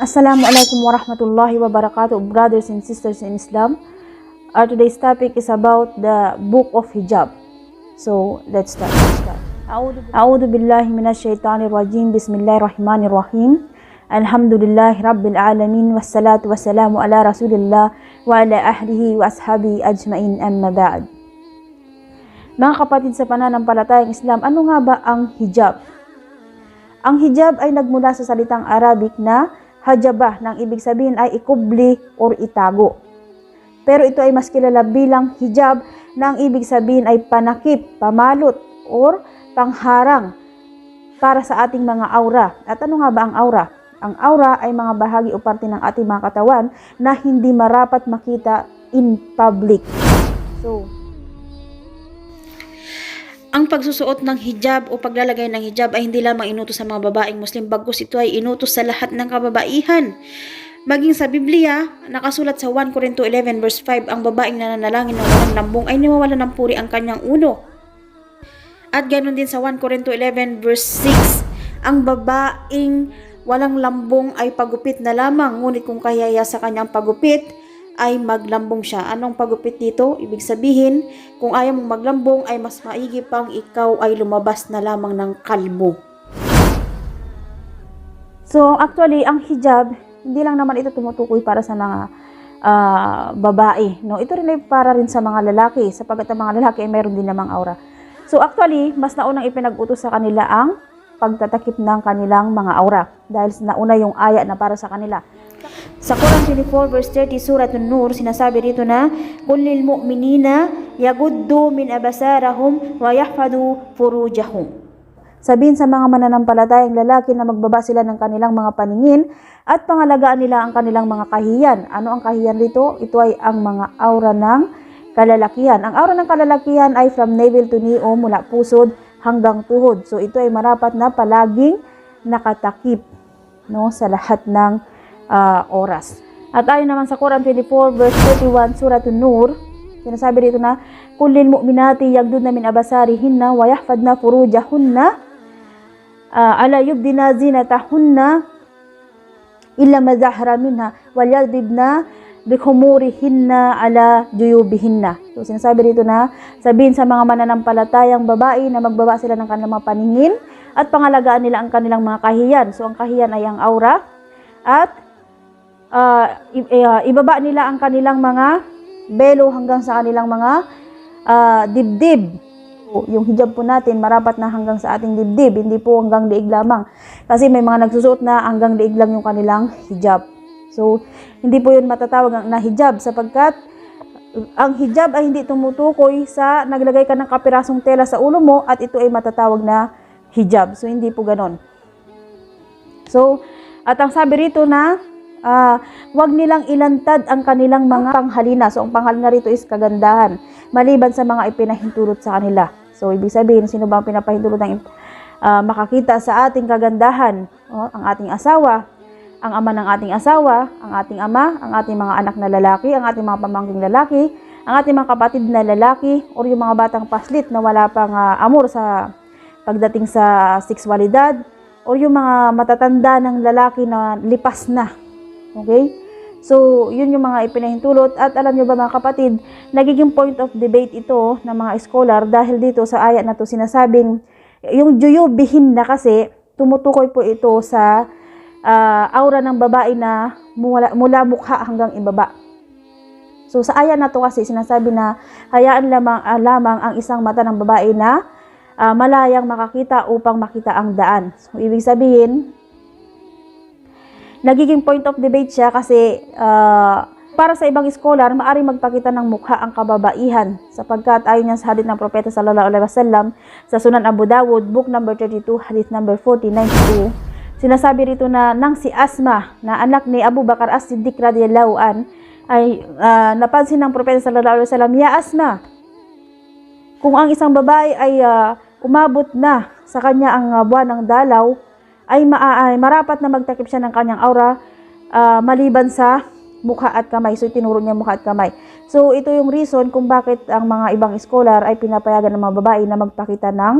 Assalamualaikum warahmatullahi wabarakatuh, brothers and sisters in Islam. Our today's topic is about the book of hijab. So let's start. A'udhu billahi minasyaitanir rajim. Bismillahirrahmanirrahim. Alhamdulillahi rabbil alamin. Wassalatu wassalamu ala rasulillah wa ala ahlihi wa ashabi ajmain, amma ba'd. Mga kapatid sa pananampalatayang Islam, ano nga ba ang hijab? Ang hijab ay nagmula sa salitang Arabic na hajabah, nang ibig sabihin ay ikubli or itago. Pero ito ay mas kilala bilang hijab, nang ibig sabihin ay panakip, pamalot, or pangharang para sa ating mga aura. At ano nga ba ang aura? Ang aura ay mga bahagi o parte ng ating mga katawan na hindi marapat makita in public. So, ang pagsusuot ng hijab o paglalagay ng hijab ay hindi lamang inutos sa mga babaeng Muslim, bagkus ito ay inutos sa lahat ng kababaihan. Maging sa Biblia, nakasulat sa 1 Corinto 11 verse 5, ang babaeng nananalangin ng walang lambong ay nawawalan ng puri ang kanyang ulo. At ganoon din sa 1 Corinto 11 verse 6, ang babaeng walang lambong ay pagupit na lamang, ngunit kung kayaya sa kanyang pagupit, ay maglambong siya. Anong pagupit dito? Ibig sabihin, kung ayaw mong maglambong ay mas maigi pang ikaw ay lumabas na lamang ng kalbo. So actually, ang hijab, hindi lang naman ito tumutukoy para sa mga babae. No? Ito rin ay para rin sa mga lalaki, sapagkat ang mga lalaki ay mayroon din namang aura. So actually, mas naunang ipinag-utos sa kanila ang pagtatakip ng kanilang mga aura. Dahil nauna yung aya na para sa kanila. Sa Quran 24 verse 30 Surah An-Nur, sinasabi dito na kullil mu'minina yaguddu min abasarahum wa yahfadu furujahum. Sabihin sa mga mananampalatayang lalaki na magbaba sila ng kanilang mga paningin at pangalagaan nila ang kanilang mga kahiyan. Ano ang kahiyan dito? Ito ay ang mga aura ng kalalakihan. Ang aura ng kalalakihan ay from navel to knee o mula pusod hanggang tuhod. So ito ay marapat na palaging nakatakip, no, sa lahat ng oras. At ayon naman sa Quran 24 verse 31 Surah An-Nur, sinasabi dito na kullil mu'minati yagdudna min abasarihinna wa yahfadna furujahunna ala yubdina zinatahunna illa ma zahara minha wal yadribna bikhumurihinna ala juyubihinna. So sinasabi dito na sabihin sa mga mananampalatayang babae na magbaba sila ng kanilang mga paningin at pangalagaan nila ang kanilang mga kahiyan. So ang kahiyan ay ang aura, at ibaba nila ang kanilang mga belo hanggang sa kanilang mga dibdib. Yung hijab po natin marapat na hanggang sa ating dibdib, hindi po hanggang liig lamang. Kasi may mga nagsusuot na hanggang liig lang yung kanilang hijab. So, hindi po yun matatawag na hijab, sapagkat ang hijab ay hindi tumutukoy sa naglagay ka ng kapirasong tela sa ulo mo at ito ay matatawag na hijab. So, hindi po ganon. So, at ang sabi rito na wag nilang ilantad ang kanilang mga panghalina. So, ang panghalina rito is kagandahan, maliban sa mga ipinahintulot sa kanila. So, ibig sabihin, sino ba ang pinapahintulot ng makakita sa ating kagandahan? Ang ating asawa, ang ama ng ating asawa, ang ating ama, ang ating mga anak na lalaki, ang ating mga pamangking lalaki, ang ating mga kapatid na lalaki, o yung mga batang paslit na wala pang amor sa pagdating sa sexualidad, o yung mga matatanda ng lalaki na lipas na. Okay? So, yun yung mga ipinahintulot. At alam nyo ba mga kapatid, nagiging point of debate ito ng mga scholar dahil dito sa ayat na to sinasabing, yung juyubihin na kasi, tumutukoy po ito sa aura ng babae na mula mukha hanggang ibaba. So, sa ayat na to kasi sinasabi na hayaan lamang ang isang mata ng babae na malayang makakita upang makita ang daan. So, ibig sabihin, nagiging point of debate siya kasi para sa ibang scholar, maaring magpakita ng mukha ang kababaihan, sapagkat ayon yan sa hadith ng Propeta sallallahu alaihi wasallam sa Sunan Abu Dawud, book number 32, hadith number 4092, sinasabi rito na nang si Asma na anak ni Abu Bakar As-Siddiq radhiyallahu an ay napansin ng Propeta sallallahu alaihi wasallam, "Ya Asma, kung ang isang babae ay umabot na sa kanya ang buwan ng dalaw, ay marapat na magtakip siya ng kanyang aura maliban sa mukha at kamay." So, tinuro niya mukha at kamay. So, ito yung reason kung bakit ang mga ibang scholar ay pinapayagan ng mga babae na magpakita ng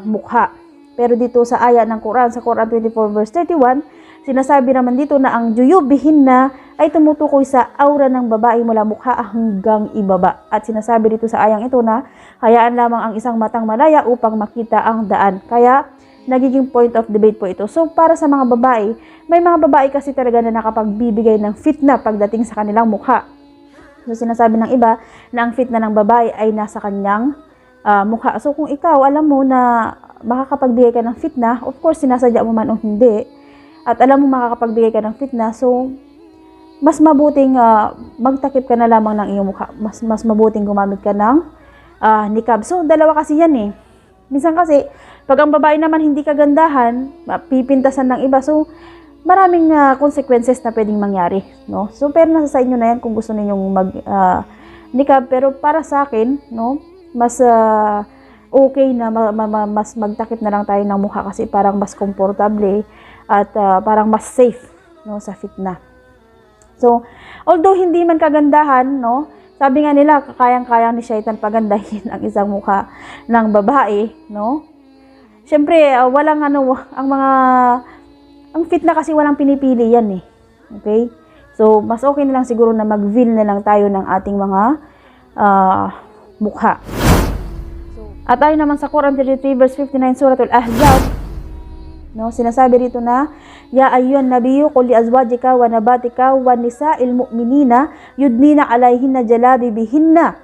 mukha. Pero dito sa ayat ng Quran, sa Quran 24 verse 31, Sinasabi naman dito na ang juyubihinna ay tumutukoy sa aura ng babae mula mukha hanggang ibaba. At sinasabi dito sa ayang ito na hayaan lamang ang isang matang malaya upang makita ang daan. Kaya nagiging point of debate po ito. So para sa mga babae, may mga babae kasi talaga na nakapagbibigay ng fitna pagdating sa kanilang mukha. So sinasabi ng iba na ang fitna ng babae ay nasa kanyang mukha. So kung ikaw alam mo na makakapagbigay ka ng fitna, of course sinasadya mo man o hindi, at alam mo makakapagbigay ka ng fitna, so mas mabuting magtakip ka na lamang ng iyong mukha. Mas mabuting gumamit ka ng niqab. So dalawa kasi yan eh. Minsan kasi pag ang babae naman hindi kagandahan, pipintasan ng iba, so maraming consequences na pwedeng mangyari, no? So pero nasa sa inyo na yan kung gusto ninyong mag niqab, pero para sa akin, no, mas okay na mas magtakip na lang tayo ng mukha kasi parang mas komportable at parang mas safe, no, sa fitna. So although hindi man kagandahan, no, sabi nga nila kayang-kaya ni Shaitan pagandahin ang isang mukha ng babae, no. Syempre walang ang fitna kasi walang pinipili yan eh. Okay? So mas okay na lang siguro na mag-veil na lang tayo ng ating mga mukha. At ayon naman sa Quran 33 verse 59 Suratul Ahzab, no, sinasabi dito na ya ayyuhan nabiyyu qul li azwajika wa nabatika wa nisa'il mu'minina yudnina 'alayhinna jalabibihinna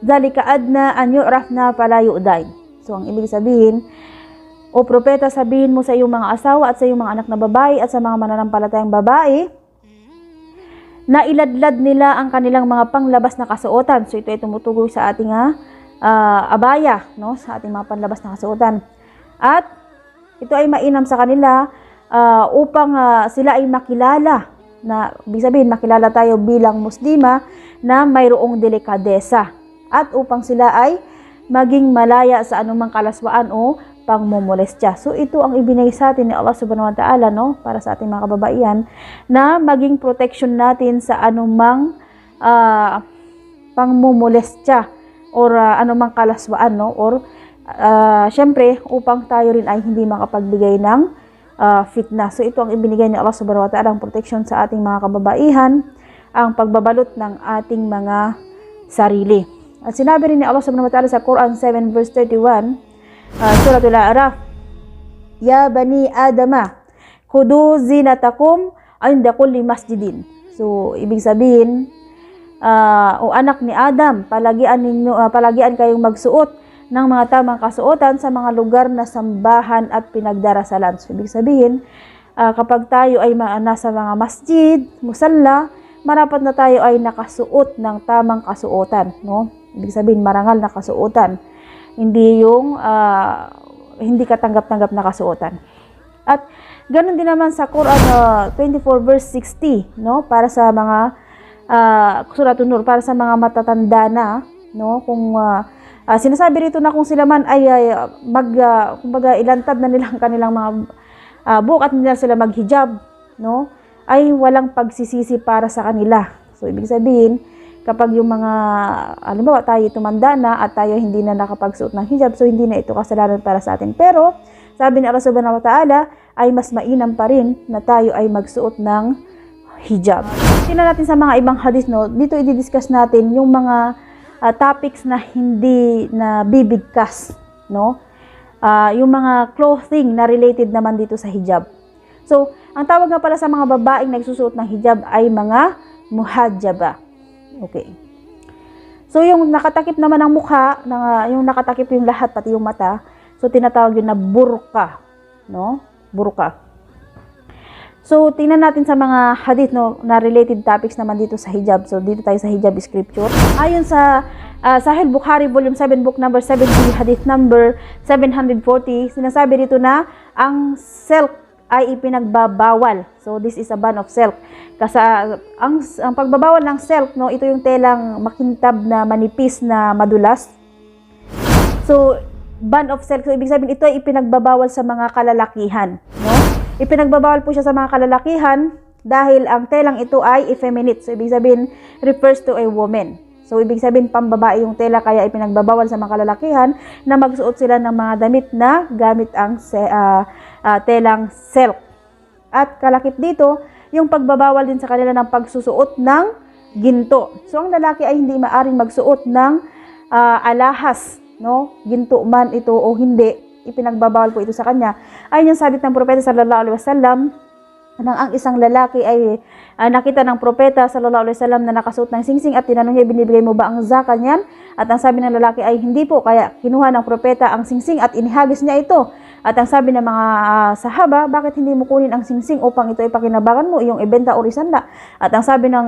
dzalika adna an yu'rafna fala yu'dain. So ang ibig sabihin, o propeta, sabihin mo sa iyong mga asawa at sa iyong mga anak na babae at sa mga mananampalatayang babae na iladlad nila ang kanilang mga panglabas na kasuotan. So ito ay tumutukoy sa ating abaya, no, sa ating mga panlabas na kasuotan. At ito ay mainam sa kanila upang sila ay makilala, na ibig sabihin makilala tayo bilang Muslima na mayroong delikadesa, at upang sila ay maging malaya sa anumang kalaswaan o pangmumolestya. So ito ang ibinigay sa atin ni Allah Subhanahu wa Ta'ala, no, para sa ating mga kababaihan, na maging protection natin sa anumang pangmumolestya or anumang kalaswaan, no, or syempre upang tayo rin ay hindi makapagbigay ng fitna. So ito ang ibinigay ni Allah Subhanahu wa Ta'ala, ang protection sa ating mga kababaihan, ang pagbabalot ng ating mga sarili. At sinabi rin ni Allah Subhanahu wa Ta'ala sa Quran 7 verse 31, Suratul A'raf, ya bani adama khudu zinatakum inda kulli masjidin. So ibig sabihin, o anak ni Adam, palagian kayong magsuot ng mga tamang kasuotan sa mga lugar na sambahan at pinagdarasalan. So ibig sabihin, kapag tayo ay nasa mga masjid, musalla, marapat na tayo ay nakasuot ng tamang kasuotan, no? Ibig sabihin, marangal na kasuotan, hindi yung hindi katanggap-tanggap na kasuotan. At ganun din naman sa Quran 24 verse 60, no, para sa mga Suratul Nur, para sa mga matatanda na, no, kung sinasabi rito na kung sila man ay kumbaga ilantad na nila ang kanilang mga buhok at nila sila maghijab, no, ay walang pagsisisi para sa kanila. So ibig sabihin, kapag yung mga halimbawa tayo tumanda na at tayo hindi na nakapagsuot ng hijab, so hindi na ito kasalanan para sa atin. Pero sabi ni Allah Subhanahu wa Ta'ala ay mas mainam pa rin na tayo ay magsuot ng hijab. Tingnan natin sa mga ibang hadith, no, dito i-discuss natin yung mga topics na hindi na bibigkas, no, yung mga clothing na related naman dito sa hijab. So ang tawag nga pala sa mga babaeng nagsusuot ng hijab ay mga muhajjaba. Okay. So yung nakatakip naman ang mukha, yung nakatakip yung lahat pati yung mata, so tinatawag yun na burqa, no, burqa. So, tingnan natin sa mga hadith, no, na related topics naman dito sa hijab. So, dito tayo sa hijab scripture. Ayon sa Sahih Bukhari, volume 7, book number 70, hadith number 740, sinasabi dito na ang silk ay ipinagbabawal. So, this is a ban of silk. Kasi ang pagbabawal ng silk, no, ito yung telang makintab na manipis na madulas. So, ban of silk. So, ibig sabihin, ito ay ipinagbabawal sa mga kalalakihan, no? Ipinagbabawal po siya sa mga kalalakihan dahil ang telang ito ay effeminate. So, ibig sabihin, refers to a woman. So, ibig sabihin, pambabae yung tela, kaya ipinagbabawal sa mga kalalakihan na magsuot sila ng mga damit na gamit ang telang silk. At kalakip dito, yung pagbabawal din sa kanila ng pagsusuot ng ginto. So ang lalaki ay hindi maaring magsuot ng alahas, no? Ginto man ito o hindi, ipinagbabawal po ito sa kanya. Ayon yung sabit ng propeta sallallahu alaihi wasallam, nang ang isang lalaki ay nakita ng propeta sallallahu alaihi wasallam na nakasuot ng singsing at tinanong niya, binibigay mo ba ang zakat niyan? At ang sabi ng lalaki ay hindi po, kaya kinuha ng propeta ang singsing at inihagis niya ito. At ang sabi ng mga sahaba, bakit hindi mo kunin ang singsing upang ito ay pakinabangan mo, iyong ibenta o risanda? At ang sabi ng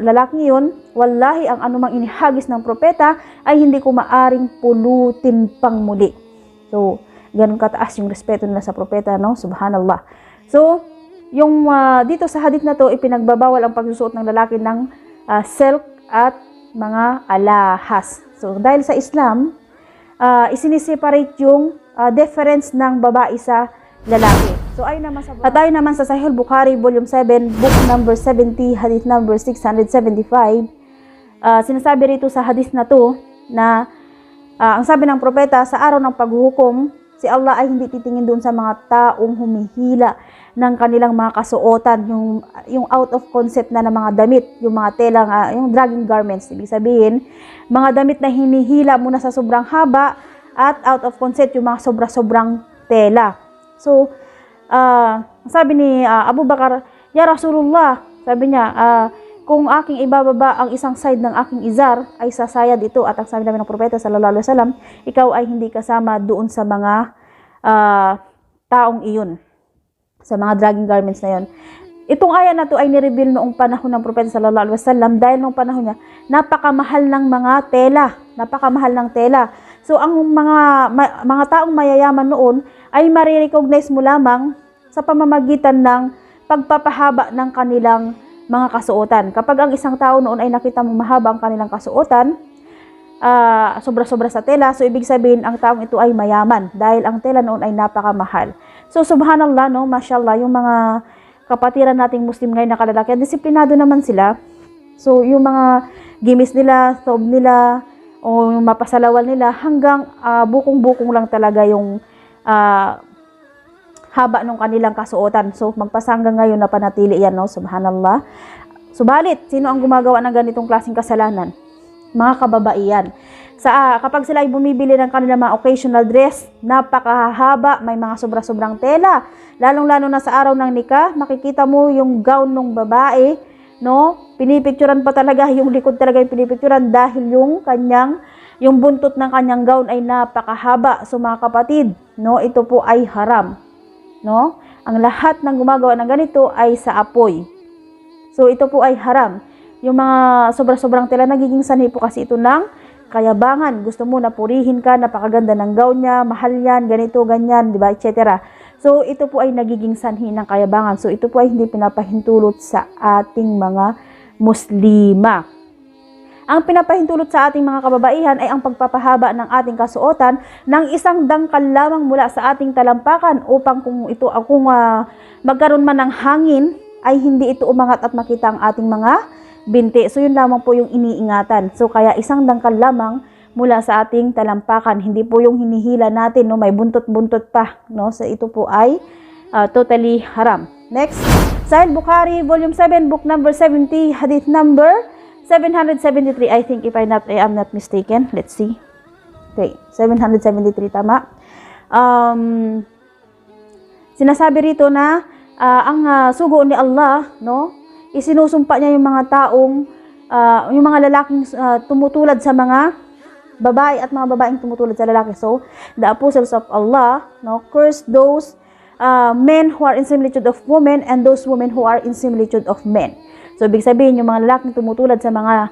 lalaki yun, wallahi ang anumang inihagis ng propeta ay hindi ko maaring pulutin pang muli. So, ganun kataas yung respeto nila sa propeta, no? Subhanallah. So, yung dito sa hadith na to, ipinagbabawal ang pagsusuot ng lalaki ng silk at mga alahas. So, dahil sa Islam, isiniseparate yung difference ng babae sa lalaki. So, ayon naman sa Sahih Bukhari, Volume 7, Book number 70, Hadith number 675, sinasabi rito sa hadith na to na ang sabi ng propeta, sa araw ng paghuhukom, si Allah ay hindi titingin doon sa mga taong humihila ng kanilang mga kasuotan, yung out of concept na ng mga damit, yung mga telang, yung dragging garments. Ibig sabihin, mga damit na hinihila muna sa sobrang haba at out of concept yung mga sobra-sobrang tela. So, sabi ni Abu Bakar, Ya Rasulullah, sabi niya, kung aking ibababa ang isang side ng aking izar, ay sasayad ito. At ang sabi namin ng propeta sallallahu alaihi wasallam, ikaw ay hindi kasama doon sa mga taong iyon, sa mga dragging garments na yon. Itong aya na to ay nireveal noong panahon ng propeta sallallahu alaihi wasallam, dahil noong panahon niya, napakamahal ng mga tela, napakamahal ng tela. So ang mga taong mayayaman noon ay marirecognize mo lamang sa pamamagitan ng pagpapahaba ng kanilang mga kasuotan. Kapag ang isang tao noon ay nakita mo mahaba ang kanilang kasuotan, sobra-sobra sa tela, so ibig sabihin ang taong ito ay mayaman dahil ang tela noon ay napakamahal. So subhanallah, no, mashallah, yung mga kapatiran nating Muslim ngayon na kalalaki, disiplinado naman sila. So yung mga gimis nila, thob nila, o yung mapasalawal nila, hanggang bukong-bukong lang talaga yung haba ng kanilang kasuotan. So magpasanggang ngayon na panatili yan, no, subhanallah. Subalit, sino ang gumagawa ng ganitong klaseng kasalanan? Mga kababaihan. Kapag sila ay bumibili ng kanilang mga occasional dress, napakahaba, may mga sobra-sobrang tela. Lalong-lalo na sa araw ng nikah, makikita mo yung gown ng babae, no? Pinipicturan pa talaga, yung likod talaga yung pinipicturan dahil yung buntot ng kanyang gown ay napakahaba. So mga kapatid, no, ito po ay haram, no? Ang lahat ng gumagawa ng ganito ay sa apoy. So ito po ay haram. Yung mga sobra-sobrang tela, nagiging sanhi po kasi ito ng kayabangan. Gusto mo na purihin ka, napakaganda ng gown niya, mahal yan, ganito, ganyan, diba, etc. So ito po ay nagiging sanhi ng kayabangan. So ito po ay hindi pinapahintulot sa ating mga Muslima. Ang pinapahintulot sa ating mga kababaihan ay ang pagpapahaba ng ating kasuotan ng isang dangkal lamang mula sa ating talampakan upang kung magkaroon man ng hangin ay hindi ito umangat at makita ang ating mga binti. So yun lamang po yung iniingatan. So kaya isang dangkal lamang mula sa ating talampakan, hindi po yung hinihila natin, no, may buntot-buntot pa, no. So ito po ay totally haram. Next, Sahih Bukhari, Volume 7, Book number 70, Hadith number 773. I think if I am not mistaken. Let's see. Okay, 773 tama. Sinasabi rito na ang sugo ni Allah, no, isinusumpa niya yung mga taong yung mga lalaking tumutulad sa mga babae at mga babaeng tumutulad sa lalaki. So the apostles of Allah, no, curse those men who are in similitude of women and those women who are in similitude of men. So ibig sabihin yung mga lalaking tumutulad sa mga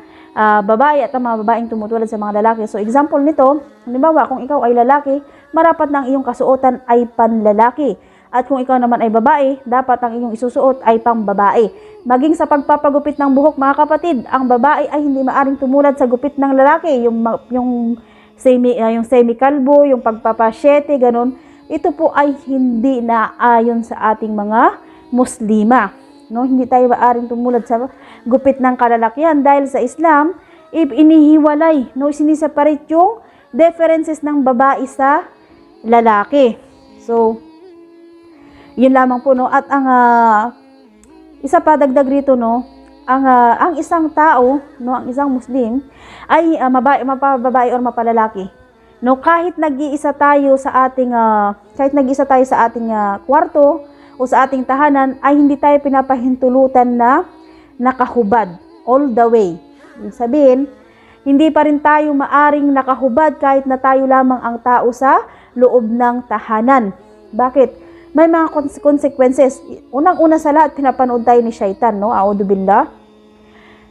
babae at ang mga babaeng tumutulad sa mga lalaki. So example nito, halimbawa kung ikaw ay lalaki, marapat na ang iyong kasuotan ay panlalaki. At kung ikaw naman ay babae, dapat ang iyong isusuot ay pang-babae. Maging sa pagpapagupit ng buhok, mga kapatid, ang babae ay hindi maaring tumulad sa gupit ng lalaki. Yung semi-kalbo, yung pagpapasyete, ganun. Ito po ay hindi naayon sa ating mga Muslima. No? Hindi tayo maaring tumulad sa gupit ng kalalakihan dahil sa Islam, inihiwalay, no? Siniseparate yung differences ng babae sa lalaki. So, Yun lamang po, no? At ang isa pa dagdag rito, no? Ang isang tao, no, ang isang Muslim ay mapababae or mapalalaki. No, kahit nag-iisa tayo sa ating kwarto o sa ating tahanan, ay hindi tayo pinapahintulutan na nakahubad all the way. Ibig sabihin, hindi pa rin tayo maaring nakahubad kahit na tayo lamang ang tao sa loob ng tahanan. Bakit? May mga consequences. Unang-una sa lahat, pinapanood tayo ni Shaitan, no? A'udhu billah.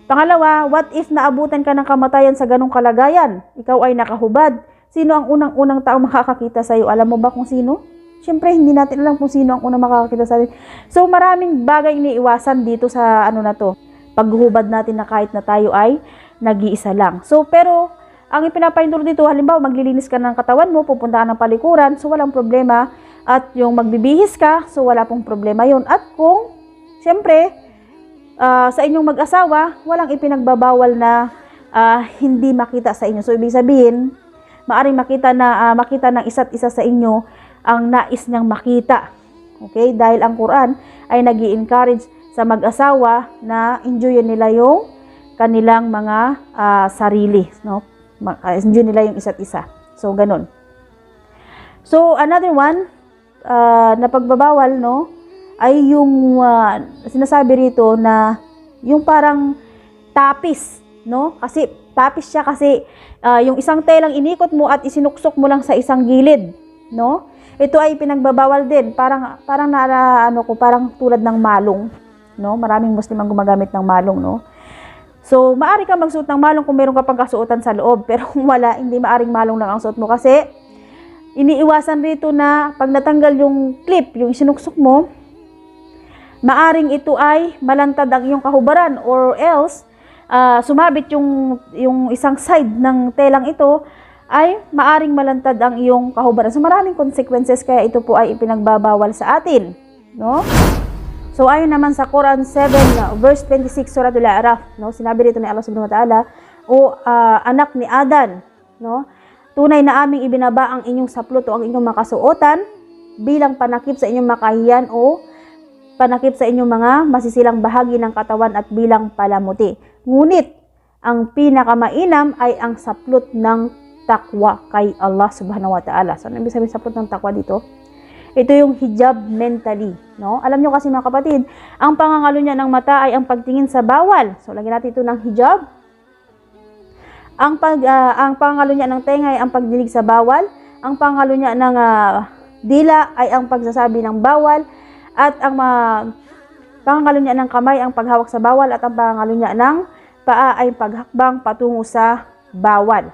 Pangalawa, what if naabutan ka ng kamatayan sa ganong kalagayan? Ikaw ay nakahubad. Sino ang unang-unang tao makakakita sa iyo? Alam mo ba kung sino? Siyempre, hindi natin alam kung sino ang unang makakakita sa atin. So, maraming bagay iniiwasan dito sa paghuhubad natin na kahit na tayo ay nag-iisa lang. So, pero, ang ipinapahintulot dito, halimbawa, maglilinis ka ng katawan mo, pupunta ka ng palikuran, so walang problema. At yung magbibihis ka, so wala pong problema yun. At kung, siyempre, sa inyong mag-asawa, walang ipinagbabawal na hindi makita sa inyo. So, ibig sabihin, maaring makita ng isa't isa sa inyo ang nais niyang makita. Okay? Dahil ang Quran ay nag-i-encourage sa mag-asawa na enjoyin nila yung kanilang mga sarili. No? Enjoy nila yung isa't isa. So, ganun. So, another one, na pagbabawal, no, ay yung sinasabi rito na yung parang tapis, no? Kasi tapis siya kasi yung isang telang inikot mo at isinuksok mo lang sa isang gilid, no? Ito ay pinagbabawal din, parang parang tulad ng malong, no? Maraming Muslim ang gumagamit ng malong, no? So, maari ka magsuot ng malong kung meron ka pang kasuotan sa loob, pero kung wala, hindi maaring malong lang ang suot mo kasi iniiwasan rito na pag natanggal yung clip, yung isinuksok mo, maaring ito ay malantad ang iyong kahubaran or else sumabit yung isang side ng telang ito ay maaring malantad ang iyong kahubaran. So maraming consequences kaya ito po ay ipinagbabawal sa atin, no? So ayon naman sa Quran 7 verse 26 Suratul A'raf, no? Sinabi rito ni Allah Subhanahu wa Ta'ala, o anak ni Adan, no? Tunay na aming ibinaba ang inyong saplot o ang inyong makasuotan bilang panakip sa inyong makahiyan o panakip sa inyong mga masisilang bahagi ng katawan at bilang palamuti. Ngunit, ang pinakamainam ay ang saplot ng takwa kay Allah Subhanahu wa Ta'ala. So, ano ibig sabihin saplot ng takwa dito? Ito yung hijab mentally, no? Alam nyo kasi mga kapatid, ang pangangalo niya ng mata ay ang pagtingin sa bawal. So, lagyan natin ito ng hijab. Ang pangalo niya ng tenga ay ang pagdinig sa bawal. Ang pangalo niya ng dila ay ang pagsasabi ng bawal. At ang pangalo niya ng kamay ang paghawak sa bawal. At ang pangalo niya ng paa ay paghakbang patungo sa bawal.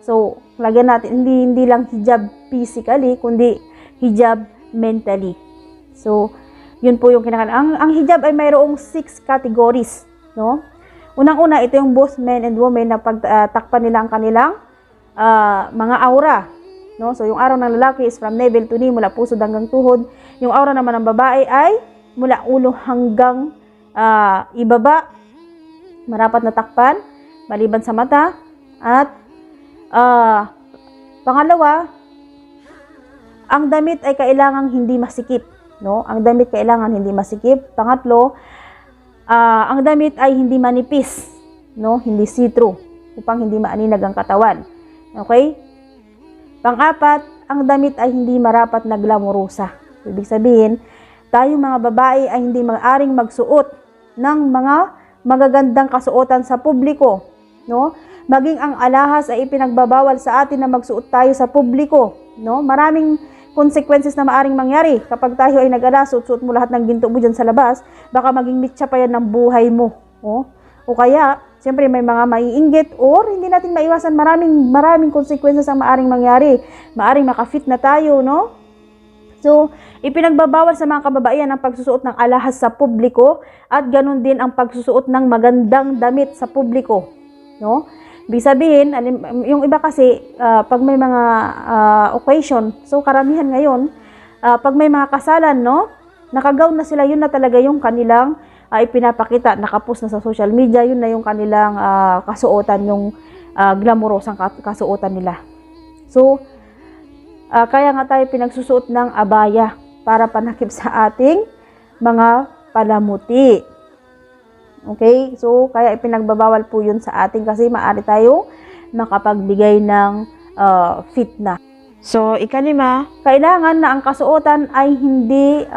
So, lagyan natin, hindi lang hijab physically, kundi hijab mentally. So, yun po yung kinakailangan. Ang hijab ay mayroong 6 categories, no? Unang-una, ito yung both men and women na pagtakpan nila ang kanilang mga aura. No? So, yung aura ng lalaki is from navel to knee, mula pusod hanggang tuhod. Yung aura naman ng babae ay mula ulo hanggang ibaba, marapat na takpan, maliban sa mata. At pangalawa, ang damit ay kailangang hindi masikip. No? Ang damit kailangan hindi masikip. Pangatlo, ang damit ay hindi manipis, no? Hindi see-through, upang hindi maaninag ang katawan. Okay? Pang-apat, ang damit ay hindi marapat na glamurosa. Ibig sabihin, tayong mga babae ay hindi maaring magsuot ng mga magagandang kasuotan sa publiko, no? Maging ang alahas ay ipinagbabawal sa atin na magsuot tayo sa publiko, no? Maraming consequences na maaring mangyari. Kapag tayo ay nag-alas, suot mo lahat ng ginto mo dyan sa labas, baka maging mitsa pa yan ng buhay mo. O kaya, siyempre may mga maiinggit or hindi natin maiwasan, maraming consequences ang maaring mangyari. Maaring makafit na tayo, no? So, ipinagbabawal sa mga kababaihan ang pagsusuot ng alahas sa publiko at ganun din ang pagsusuot ng magandang damit sa publiko, no? Ibig sabihin, yung iba kasi, pag may mga occasion, so karamihan ngayon, pag may mga kasalan, no, nakagaw na sila, yun na talaga yung kanilang ipinapakita, nakapost na sa social media, yun na yung kanilang kasuotan, yung glamorosang kasuotan nila. So, kaya nga tayo pinagsusuot ng abaya para panakip sa ating mga palamuti. Okay? So, kaya ipinagbabawal po yun sa atin kasi maaari tayong makapagbigay ng fitna. So, ikalima, kailangan na ang kasuotan ay hindi,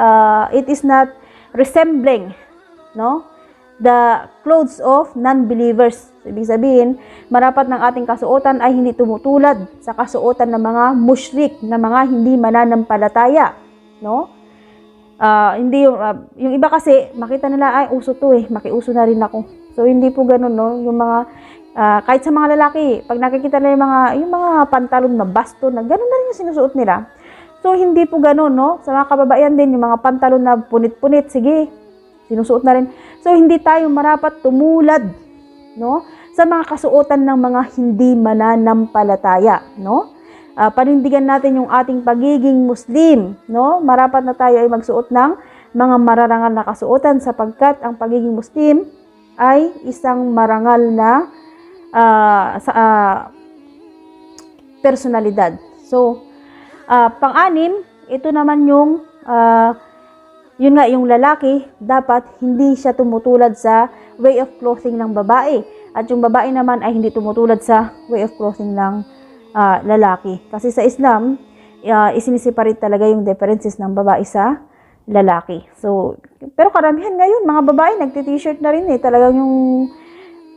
it is not resembling, no? The clothes of non-believers. Ibig sabihin, marapat ng ating kasuotan ay hindi tumutulad sa kasuotan ng mga mushrik, na mga hindi mananampalataya, no? Hindi yung iba kasi makita nila ay uso to makiuso na rin ako. So hindi po ganoon, no? Yung mga kahit sa mga lalaki, pag nakikita nila yung mga pantalon na basto na ganoon na rin yung sinusuot nila. So hindi po ganoon, no? Sa mga kababaihan din yung mga pantalon na punit-punit, sige, sinusuot na rin. So hindi tayo marapat tumulad, no, sa mga kasuotan ng mga hindi mananampalataya, no? Panindigan natin yung ating pagiging Muslim, no? Marapat na tayo ay magsuot ng mga mararangal na kasuotan sapagkat ang pagiging Muslim ay isang marangal na personalidad. So, pang-anim, ito naman yung yun nga, yung lalaki, dapat hindi siya tumutulad sa way of clothing ng babae. At yung babae naman ay hindi tumutulad sa way of clothing ng lalaki. Kasi sa Islam, isiniseparate talaga yung differences ng babae sa lalaki. So, pero karamihan ngayon, mga babae, nagti-t-shirt na rin Talagang yung,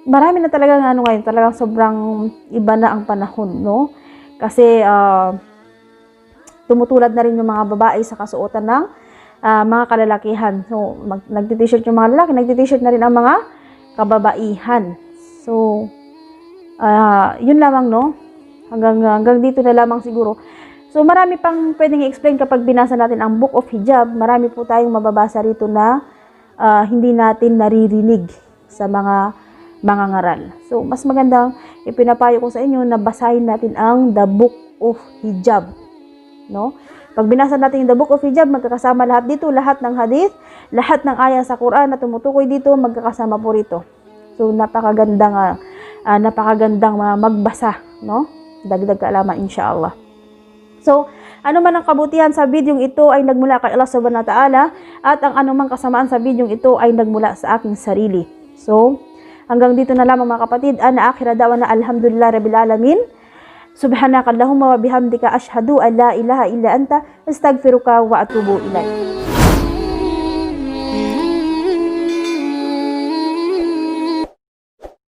marami na talagang ngayon, talagang sobrang iba na ang panahon, no? Kasi, tumutulad na rin yung mga babae sa kasuotan ng mga kalalakihan. So, nagti-t-shirt yung mga lalaki, nagti-t-shirt na rin ang mga kababaihan. So, yun lamang, no? Hanggang dito na lamang siguro. So, marami pang pwedeng i-explain kapag binasa natin ang Book of Hijab. Marami po tayong mababasa rito na hindi natin naririnig sa mga ngaral. So, mas magandang ipinapayo ko sa inyo na basahin natin ang The Book of Hijab. No? Pag binasa natin yung The Book of Hijab, magkakasama lahat dito, lahat ng hadith, lahat ng ayah sa Quran na tumutukoy dito, magkakasama po rito. So, napakagandang magbasa, no? Dagdag kaalaman, inshallah. So, ano man ang kabutihan sa bidyong ito ay nagmula kay Allah Subhanahu wa Ta'ala, at ang anumang kasamaan sa bidyong ito ay nagmula sa aking sarili. So, hanggang dito na lamang mga kapatid. Ana akhira da'wana alhamdulillah rabbil alamin. Subhanakallahumma wa bihamdika ashhadu an la ilaha illa anta astaghfiruka wa atubu ilaik.